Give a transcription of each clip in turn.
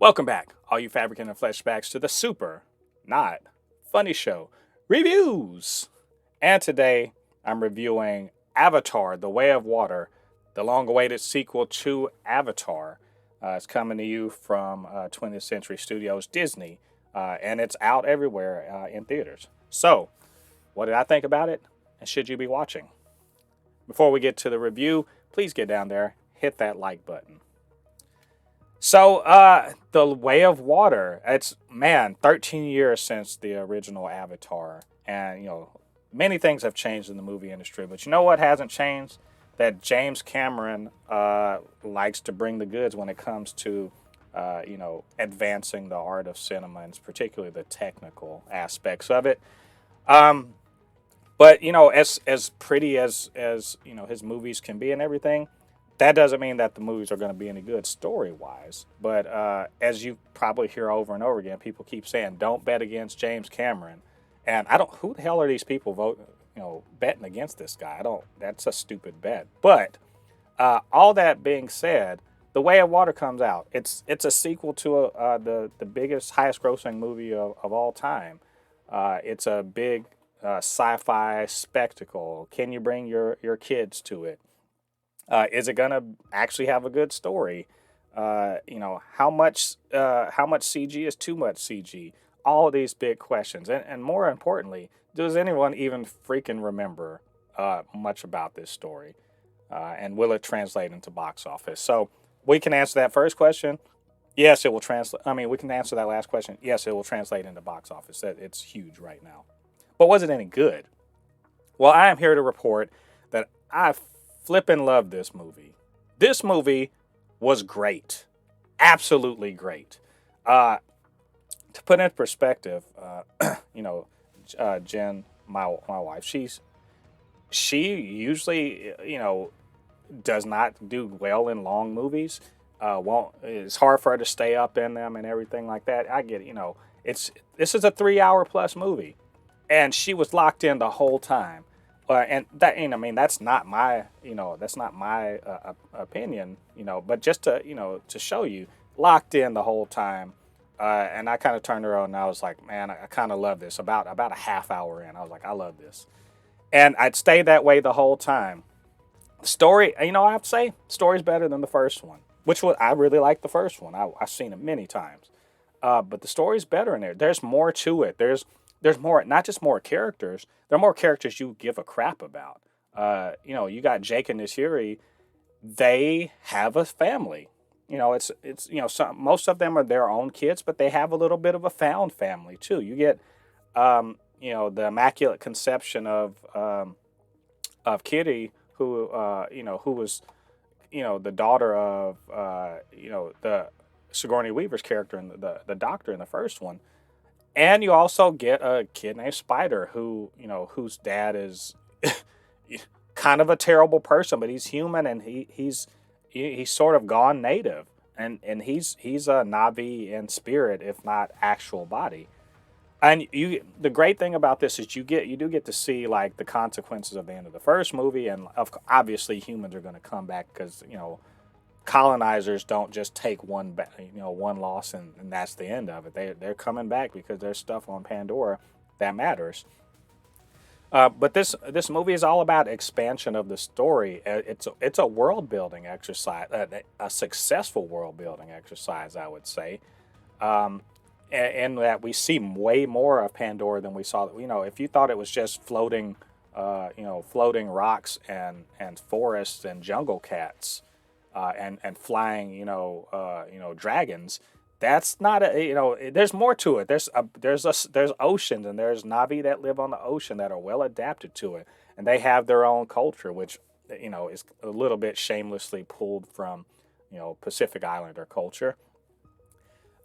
Welcome back, all you Fabricants and Fleshbags, to the super, not funny show reviews. And today I'm reviewing Avatar: The Way of Water, the long-awaited sequel to Avatar. It's coming to you from 20th Century Studios Disney, and it's out everywhere in theaters. So, what did I think about it? And should you be watching? Before we get to the review, please get down there, hit that like button. So, The Way of Water, 13 years since the original Avatar. And, many things have changed in the movie industry. But you know what hasn't changed? That James Cameron likes to bring the goods when it comes to, advancing the art of cinema, and particularly the technical aspects of it. But, as pretty as his movies can be and everything, that doesn't mean that the movies are going to be any good story-wise. But as you probably hear over and over again, people keep saying, "Don't bet against James Cameron." And I don't. Who the hell are these people betting against this guy? I don't. That's a stupid bet. But all that being said, The Way of Water comes out. It's a sequel to the biggest, highest-grossing movie of all time. It's a big sci-fi spectacle. Can you bring your kids to it? Is it gonna actually have a good story? How much CG is too much CG? All of these big questions, and more importantly, does anyone even freaking remember much about this story? And will it translate into box office? So we can answer that first question. Yes, it will translate. I mean, we can answer that last question. Yes, it will translate into box office. It's huge right now. But was it any good? Well, I am here to report that I flippin' love this movie. This movie was great. Absolutely great. To put it in perspective, Jen, my wife, she usually, does not do well in long movies. It's hard for her to stay up in them and everything like that. I get it, this is a 3 hour plus movie, and she was locked in the whole time. And that, that's not my, opinion, but just to show you, locked in the whole time. And I kind of turned around and I was like, man, I kind of love this. About a half hour in, I was like, I love this. And I'd stayed that way the whole time. The story, I have to say, the story's better than the first one, I really like the first one. I've seen it many times. But the story's better in there. There's more to it. There's more, not just more characters. There are more characters you give a crap about. You got Jake and Neytiri. They have a family. Most of them are their own kids, but they have a little bit of a found family too. You get, the immaculate conception of Kitty, who was, the daughter of, the Sigourney Weaver's character and the doctor in the first one. And you also get a kid named Spider whose dad is kind of a terrible person, but he's human, and he's sort of gone native, and he's a Navi in spirit, if not actual body. And the great thing about this is you do get to see like the consequences of the end of the first movie, and obviously humans are going to come back because colonizers don't just take one loss and that's the end of it. They're coming back because there's stuff on Pandora that matters. But this movie is all about expansion of the story. It's a world building exercise, a successful world building exercise, I would say. And that we see way more of Pandora than we saw. If you thought it was just floating rocks and forests and jungle cats. And flying, dragons. That's not there's more to it. There's oceans, and there's Navi that live on the ocean that are well adapted to it, and they have their own culture, which is a little bit shamelessly pulled from Pacific Islander culture.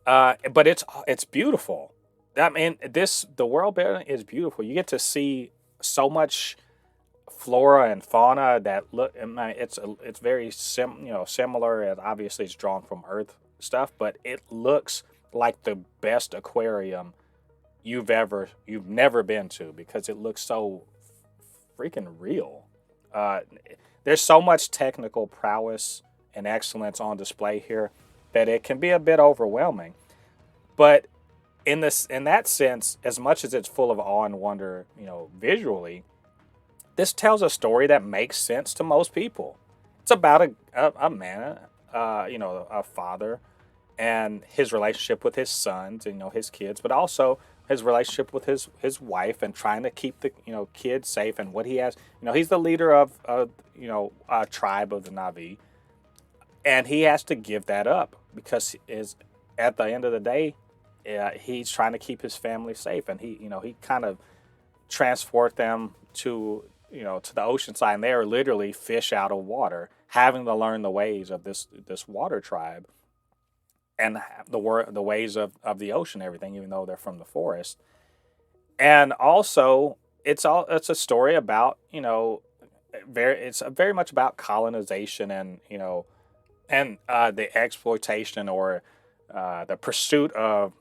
But it's beautiful. I mean, the world building is beautiful. You get to see so much flora and fauna that look. I mean, it's very similar. And obviously, it's drawn from Earth stuff, but it looks like the best aquarium you've never been to, because it looks so freaking real. There's so much technical prowess and excellence on display here that it can be a bit overwhelming. But in that sense, as much as it's full of awe and wonder, visually, this tells a story that makes sense to most people. It's about a man, a father, and his relationship with his sons and his kids, but also his relationship with his wife and trying to keep the kids safe and what he has. He's the leader of a tribe of the Navi, and he has to give that up because is at the end of the day, he's trying to keep his family safe, and he kind of transport them to the ocean side, and they are literally fish out of water, having to learn the ways of this water tribe and the ways of the ocean, everything, even though they're from the forest. And also, it's a story about it's very much about colonization and the exploitation or the pursuit of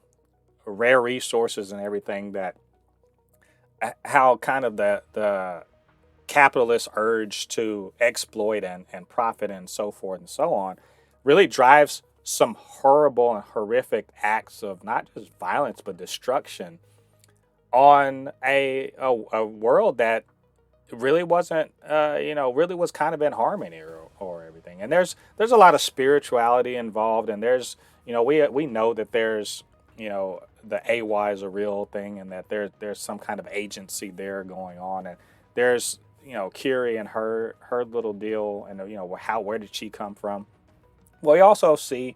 rare resources and everything that how kind of the capitalist urge to exploit and profit and so forth and so on really drives some horrible and horrific acts of not just violence but destruction on a world that really wasn't really was kind of in harmony or everything. And there's a lot of spirituality involved, and there's we know that there's the AY is a real thing, and that there's some kind of agency there going on, and there's Kiri and her little deal, and where did she come from. Well, we also see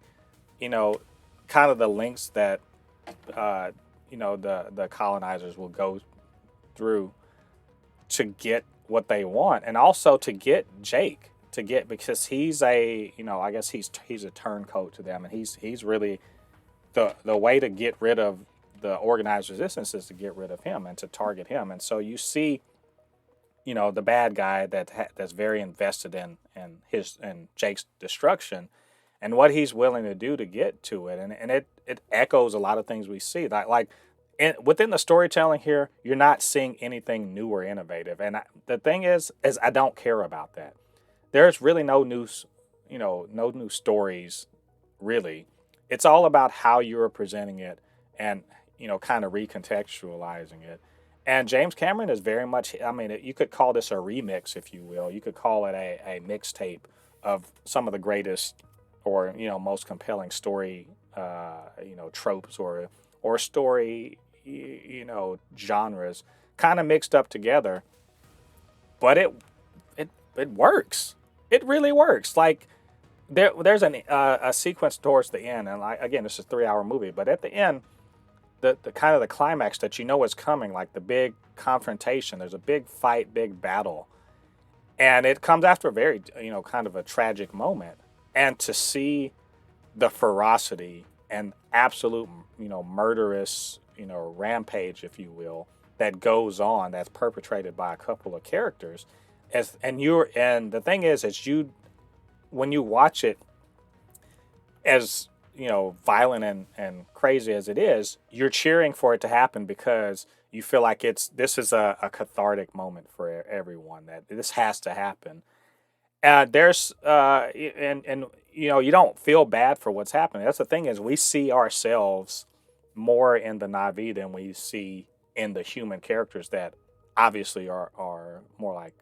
kind of the links that the colonizers will go through to get what they want, and also to get Jake because he's I guess he's a turncoat to them, and he's really the way to get rid of the organized resistance is to get rid of him and to target him. And so you see the bad guy that's very invested in Jake's destruction and what he's willing to do to get to it, and it echoes a lot of things we see within the storytelling here. You're not seeing anything new or innovative, and the thing is I don't care about that. There's really no new stories really. It's all about how you're presenting it and kind of recontextualizing it. And James Cameron is very much, I mean, you could call this a remix, if you will. You could call it a mixtape of some of the greatest or most compelling story tropes or story genres kind of mixed up together. But it works. It really works. Like there's a sequence towards the end, and again, this is a 3-hour movie, but at the end, the kind of the climax that is coming, like the big confrontation. There's a big fight, big battle, and it comes after a very kind of a tragic moment. And to see the ferocity and absolute murderous rampage, if you will, that goes on, that's perpetrated by a couple of characters, and the thing is when you watch it, as violent and crazy as it is, you're cheering for it to happen because you feel like this is a cathartic moment for everyone, that this has to happen. There's and you don't feel bad for what's happening. That's the thing, is we see ourselves more in the Navi than we see in the human characters that obviously are more like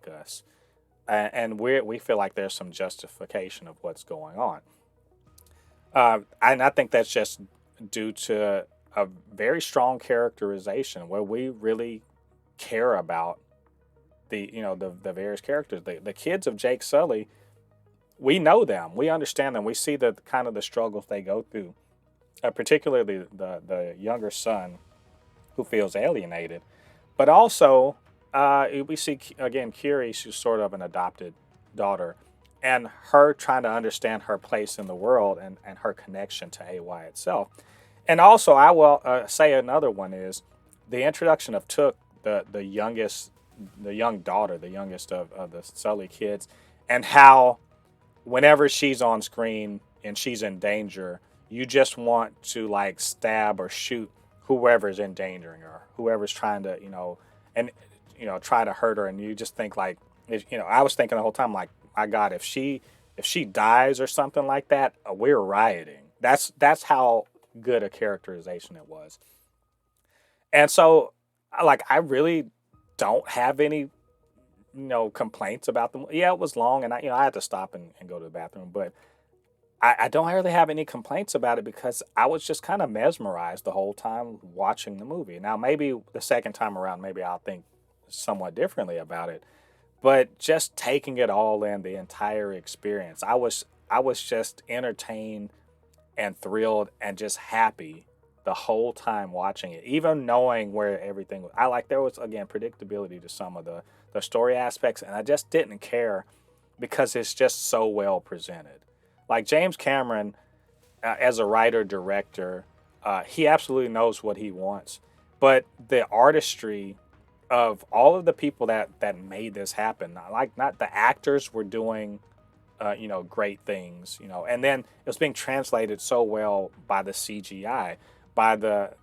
us, and we feel like there's some justification of what's going on. And I think that's just due to a very strong characterization where we really care about the various characters. The kids of Jake Sully, we know them, we understand them, we see the kind of the struggles they go through, particularly the younger son who feels alienated, but also we see again Kiri, she's sort of an adopted daughter, and her trying to understand her place in the world and her connection to AY itself. And also, I will say another one is the introduction of Took, the young daughter, the youngest of the Sully kids, and how whenever she's on screen and she's in danger, you just want to like stab or shoot whoever's endangering her, whoever's trying to try to hurt her, and you just think like, I was thinking the whole time like, my God, if she If she dies or something like that, we're rioting. That's how good a characterization it was. And so, like, I really don't have any, complaints about them. Yeah, it was long, and I had to stop and go to the bathroom, but I don't really have any complaints about it because I was just kind of mesmerized the whole time watching the movie. Now, maybe the second time around, maybe I'll think somewhat differently about it, but just taking it all in, the entire experience, I was just entertained and thrilled and just happy the whole time watching it, even knowing where everything was. I like there was again predictability to some of the story aspects, and I just didn't care because it's just so well presented. Like James Cameron, as a writer director, he absolutely knows what he wants, but the artistry of all of the people that made this happen, like not the actors were doing great things, and then it was being translated so well by the CGI, by the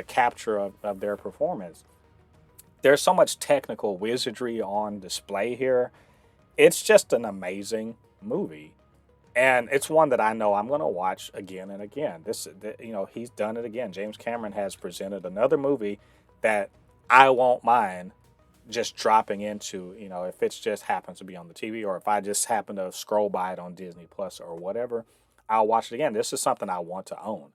capture of their performance. There's so much technical wizardry on display here. It's just an amazing movie, and it's one that I know I'm going to watch again and again. He's done it again. James Cameron has presented another movie that I won't mind just dropping into, if it just happens to be on the TV, or if I just happen to scroll by it on Disney Plus or whatever, I'll watch it again. This is something I want to own.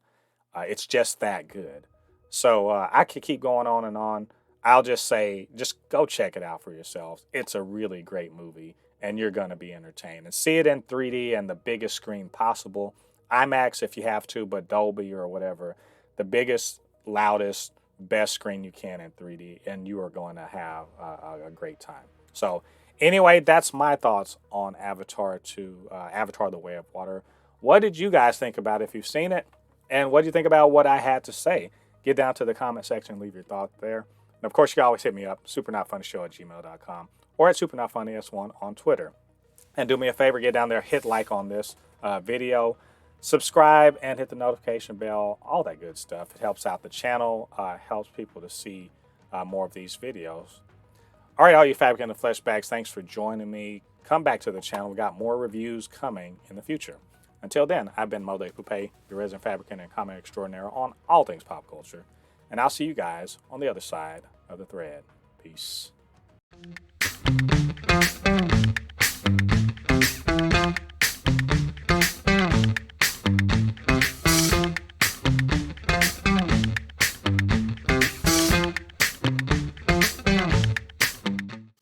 It's just that good. So I could keep going on and on. I'll just say, just go check it out for yourselves. It's a really great movie, and you're going to be entertained. And see it in 3D and the biggest screen possible. IMAX if you have to, but Dolby or whatever. The biggest, loudest, best screen you can in 3D, and you are going to have a great time. So, anyway, that's my thoughts on Avatar: The Way of Water. What did you guys think about it if you've seen it? And what do you think about what I had to say? Get down to the comment section and leave your thoughts there. And of course, you can always hit me up, supernotfunnyshow@gmail.com, or at supernotfunnys1 on Twitter. And do me a favor, get down there, hit like on this video, subscribe, and hit the notification bell, all that good stuff. It helps out the channel, helps people to see more of these videos. All right, all you Fabricants and Fleshbags, thanks for joining me. Come back to the channel. We got more reviews coming in the future. Until then, I've been Mode Poupe, your resident fabricant and comment extraordinaire on all things pop culture. And I'll see you guys on the other side of the thread. Peace.